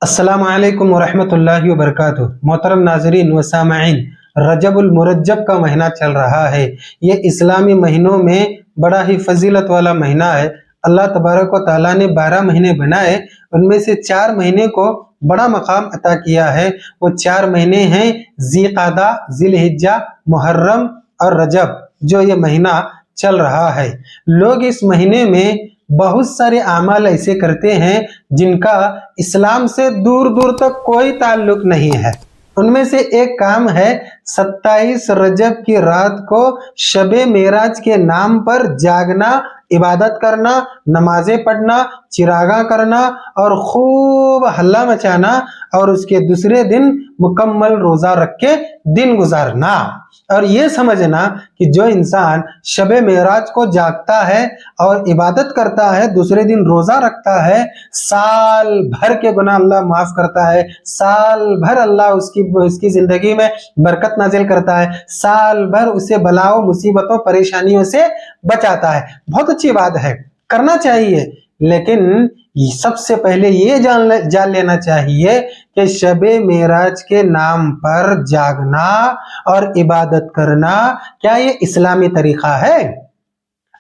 अस्सलाम वालेकुम वरहमतुल्लाहि वबरकातुह। मोहतरम नाजरीन व सामईन, रजबुल मुरज्जब का महीना चल रहा है। ये इस्लामी महीनों में बड़ा ही फजीलत वाला महीना है। अल्लाह तबारक व तआला ने 12 महीने बनाए, उनमें से 4 महीने को बड़ा मकाम अता किया है। वो 4 महीने हैं ज़ीक़ादा, ज़िलहिज्जा, मुहर्रम और रजब। जो ये महीना चल रहा है, लोग इस महीने में बहुत सारे अमाल ऐसे करते हैं जिनका इस्लाम से दूर दूर तक कोई ताल्लुक नहीं है। उनमें से एक काम है 27 रजब की रात को शबे मेराज के नाम पर जागना, इबादत करना, नमाजें पढ़ना, चिरागा करना और खूब हल्ला मचाना और उसके दूसरे दिन मुकम्मल रोजा रख के दिन गुजारना। और ये समझना कि जो इंसान शबे मेराज को जागता है और इबादत करता है, दूसरे दिन रोजा रखता है, साल भर के गुनाह अल्लाह माफ करता है, साल भर अल्लाह उसकी जिंदगी में बरकत नाजिल करता है, साल भर उसे बलाओं, मुसीबतों, परेशानियों से बचाता है। बहुत अच्छी बात है, करना चाहिए, लेकिन सबसे पहले ये जान लेना चाहिए कि शबे मेराज के नाम पर जागना और इबादत करना क्या ये इस्लामी तरीका है?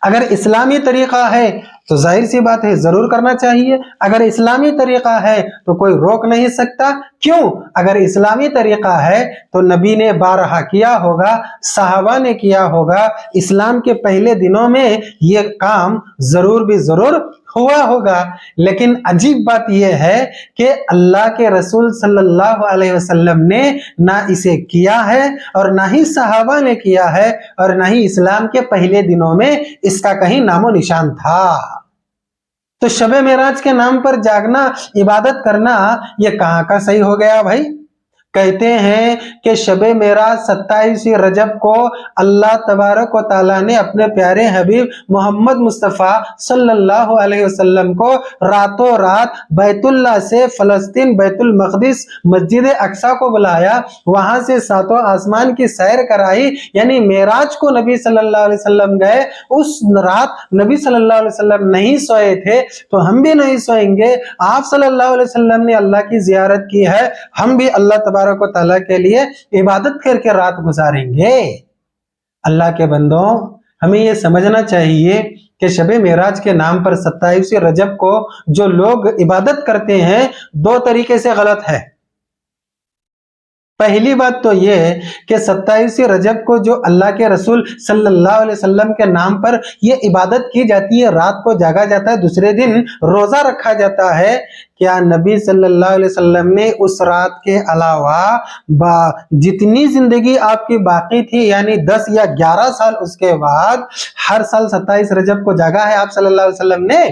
अगर इस्लामी तरीका है तो जाहिर सी बात है जरूर करना चाहिए। अगर इस्लामी तरीका है तो कोई रोक नहीं सकता। क्यों? अगर इस्लामी तरीका है तो नबी ने बारहा किया होगा, सहाबा ने किया होगा, इस्लाम के पहले दिनों में ये काम जरूर भी जरूर हुआ होगा। लेकिन अजीब बात यह है कि अल्लाह के रसूल सल्लल्लाहु अलैहि वसल्लम ने ना इसे किया है और ना ही सहाबा ने किया है और ना ही इस्लाम के पहले दिनों में इसका कहीं नामो निशान था। तो शबे मेराज के नाम पर जागना, इबादत करना, ये कहाँ का सही हो गया भाई? कहते हैं कि शबे मेराज 27 रजब को अल्लाह तबारक व तआला ने अपने प्यारे हबीब मोहम्मद मुस्तफ़ा सल्लल्लाहु अलैहि वसल्लम को रातों रात बैतुल्लाह से फलस्तीन बैतुल मक़दिस मस्जिद अक्सा को बुलाया, वहां से सातों आसमान की सैर कराई, यानी मेराज को नबी सल्लल्लाहु अलैहि वसल्लम गए। उस रात नबी सल्लल्लाहु अलैहि वसल्लम नहीं सोए थे, तो हम भी नहीं सोएंगे। आप सल्लल्लाहु अलैहि वसल्लम ने अल्लाह की जियारत की है, हम भी अल्लाह तबारक व तआला के लिए इबादत करके रात गुजारेंगे। अल्लाह के बंदों, हमें यह समझना चाहिए कि शबे मेराज के नाम पर 27 रजब को जो लोग इबादत करते हैं, दो तरीके से गलत है। पहली बात तो ये कि 27 रजब को जो अल्लाह के रसूल सल्लल्लाहु अलैहि वसल्लम के नाम पर ये इबादत की जाती है, रात को जागा जाता है, दूसरे दिन रोजा रखा जाता है, क्या नबी सल्लल्लाहु अलैहि वसल्लम ने उस रात के अलावा जितनी जिंदगी आपकी बाकी थी, यानी 10 या 11 साल उसके बाद, हर साल 27 रजब को जागा है आप सल्लल्लाहु अलैहि वसल्लम ने?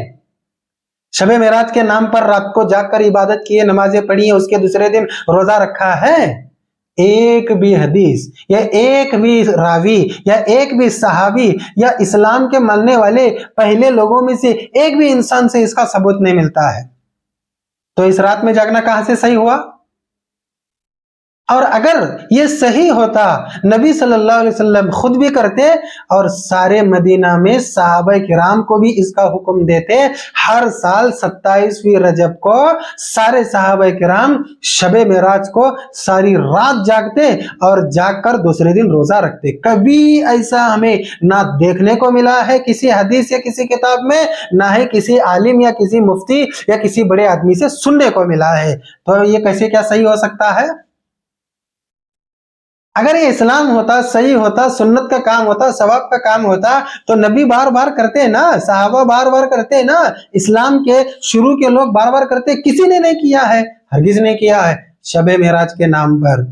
शबे मेराज के नाम पर रात को जागकर इबादत की है, नमाजें पढ़ी है, उसके दूसरे दिन रोजा रखा है? एक भी हदीस या एक भी रावी या एक भी सहाबी या इस्लाम के मानने वाले पहले लोगों में से एक भी इंसान से इसका सबूत नहीं मिलता है। तो इस रात में जागना कहां से सही हुआ? और अगर ये सही होता, नबी सल्लल्लाहु अलैहि वसल्लम खुद भी करते और सारे मदीना में सहाबा किराम को भी इसका हुक्म देते, हर साल 27वीं रजब को सारे सहाबा किराम शबे मेराज को सारी रात जागते और जागकर दूसरे दिन रोजा रखते। कभी ऐसा हमें ना देखने को मिला है किसी हदीस या किसी किताब में, ना ही किसी आलिम या किसी मुफ्ती या किसी बड़े आदमी से सुनने को मिला है। तो ये कैसे क्या सही हो सकता है? अगर ये इस्लाम होता, सही होता, सुन्नत का काम होता, सवाब का काम होता, तो नबी बार बार करते ना, सहाबा बार बार करते ना, इस्लाम के शुरू के लोग बार बार करते, किसी ने नहीं किया है, हरगिज नहीं किया है शबे मेराज के नाम पर।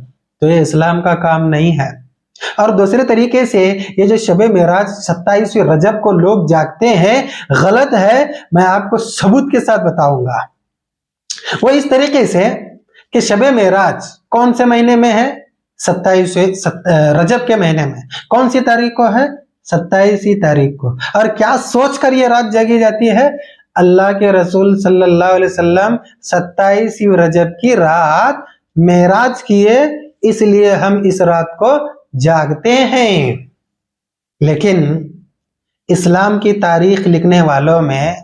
तो ये इस्लाम का काम नहीं है। और दूसरे तरीके से ये जो शबे मेराज 27वीं रजब को लोग जागते हैं, गलत है। मैं आपको सबूत के साथ बताऊंगा। वो इस तरीके से कि शबे मेराज कौन से महीने में है? 27 रजब के महीने में। कौन सी तारीख को है? 27वीं तारीख को। और क्या सोच कर ये रात जागी जाती है? अल्लाह के रसूल सल्लल्लाहु अलैहि वसल्लम 27वीं रजब की रात मेराज किए, इसलिए हम इस रात को जागते हैं। लेकिन इस्लाम की तारीख लिखने वालों में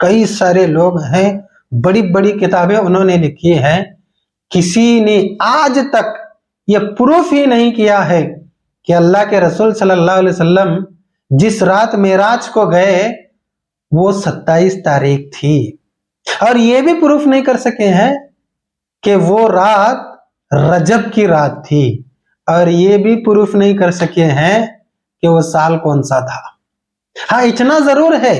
कई सारे लोग हैं बड़ी बड़ी किताबें उन्होंने लिखी हैं, किसी ने आज तक ये प्रूफ ही नहीं किया है कि अल्लाह के रसूल सल्लल्लाहु अलैहि वसल्लम जिस रात मेराज को गए वो 27 तारीख थी, और ये भी प्रूफ नहीं कर सके हैं कि वो रात रजब की रात थी, और ये भी प्रूफ नहीं कर सके हैं कि वो साल कौन सा था। हाँ, इतना जरूर है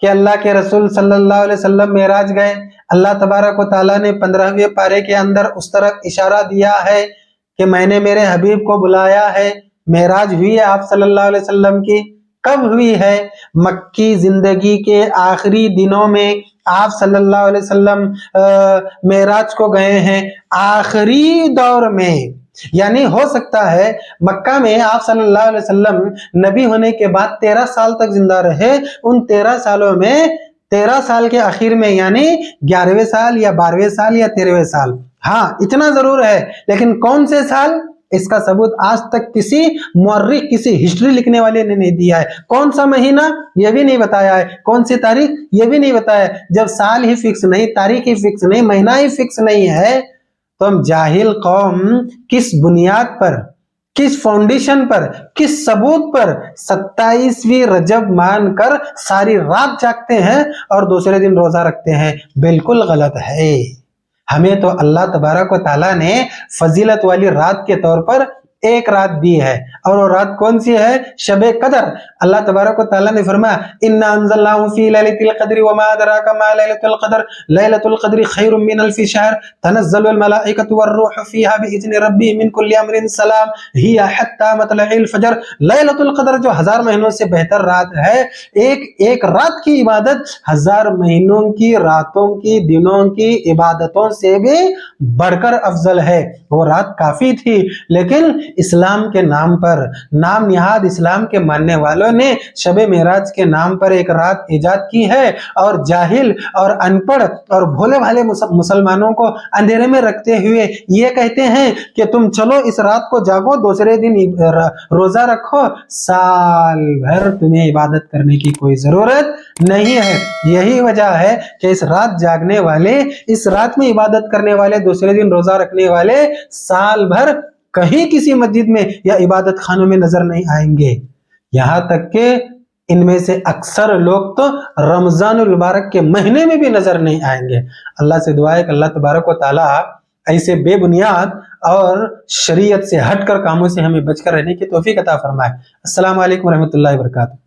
कि अल्लाह के रसूल सल्लल्लाहु अलैहि वसल्लम मेराज गए, अल्लाह तबारक व तआला ने 15वें पारे के अंदर उस तरह इशारा दिया है कि मैंने मेरे हबीब को बुलाया है। मेराज हुई है आप सल्लल्लाहु अलैहि वसल्लम की, कब हुई है? मक्की जिंदगी के आखिरी दिनों में आप सल्लल्लाहु अलैहि वसल्लम मेराज को गए हैं, आखिरी दौर में। यानी हो सकता है मक्का में आप सल्लल्लाहु अलैहि वसल्लम नबी होने के बाद 13 साल तक जिंदा रहे, उन 13 सालों में 13 साल के आखिर में यानी 11वें साल या 12वें साल या 13वें साल, हाँ इतना जरूर है। लेकिन कौन से साल, इसका सबूत आज तक किसी मुअर्रिख, किसी हिस्ट्री लिखने वाले ने नहीं दिया है। कौन सा महीना, यह भी नहीं बताया है। कौन सी तारीख, यह भी नहीं बताया है। जब साल ही फिक्स नहीं, तारीख ही फिक्स नहीं, महीना ही फिक्स नहीं है, तो हम जाहिल कौम किस बुनियाद पर, किस फाउंडेशन पर, किस सबूत पर 27वीं रजब मानकर सारी रात जागते हैं और दूसरे दिन रोजा रखते हैं? बिल्कुल गलत है। हमें तो अल्लाह तबारक व तआला ने फजीलत वाली रात के तौर पर एक रात दी है, और वो रात कौन सी है? शबे कदर। अल्लाह तबारक व तआला ने फरमाया इन्ना अंज़लनाहु फी लैलतिल क़द्रि वमा अदराका मा लैलतुल क़द्र लैलतुल क़द्रि खैरुम मिन अल्फि शहर तनज़्ज़लुल मलाइकतु वर्रूहु फीहा बिइज़्नि रब्बिहिम मिन कुल्लि अम्रिन सलाम हिया हत्ता मतलइल फजर। लैलतुल क़द्र जो 1000 महीनों से बेहतर रात है, एक एक रात की इबादत 1000 महीनों की रातों की, दिनों की इबादतों से भी बढ़कर अफजल है। वो रात काफी थी, लेकिन इस्लाम के नाम पर, नाम निहाद इस्लाम के मानने वालों ने शबे मेराज के नाम पर एक रात इजाद की है, और जाहिल और अनपढ़ और भोले भाले मुसलमानों को अंधेरे में रखते हुए ये कहते हैं कि तुम चलो इस रात को जागो, दूसरे दिन रोजा रखो, साल भर तुम्हें इबादत करने की कोई जरूरत नहीं है। यही वजह है कि इस रात जागने वाले, इस रात में इबादत करने वाले, दूसरे दिन रोजा रखने वाले साल भर कहीं किसी मस्जिद में या इबादत खानों में नजर नहीं आएंगे। यहां तक कि इनमें से अक्सर लोग तो रमजानुल मुबारक के महीने में भी नजर नहीं आएंगे। अल्लाह से दुआ है कि अल्लाह तबारक व तआला ऐसे बेबुनियाद और शरीयत से हटकर कामों से हमें बचकर रहने की तौफीक अता फरमाए। अस्सलाम वालेकुम रहमतुल्लाहि व बरकातहू।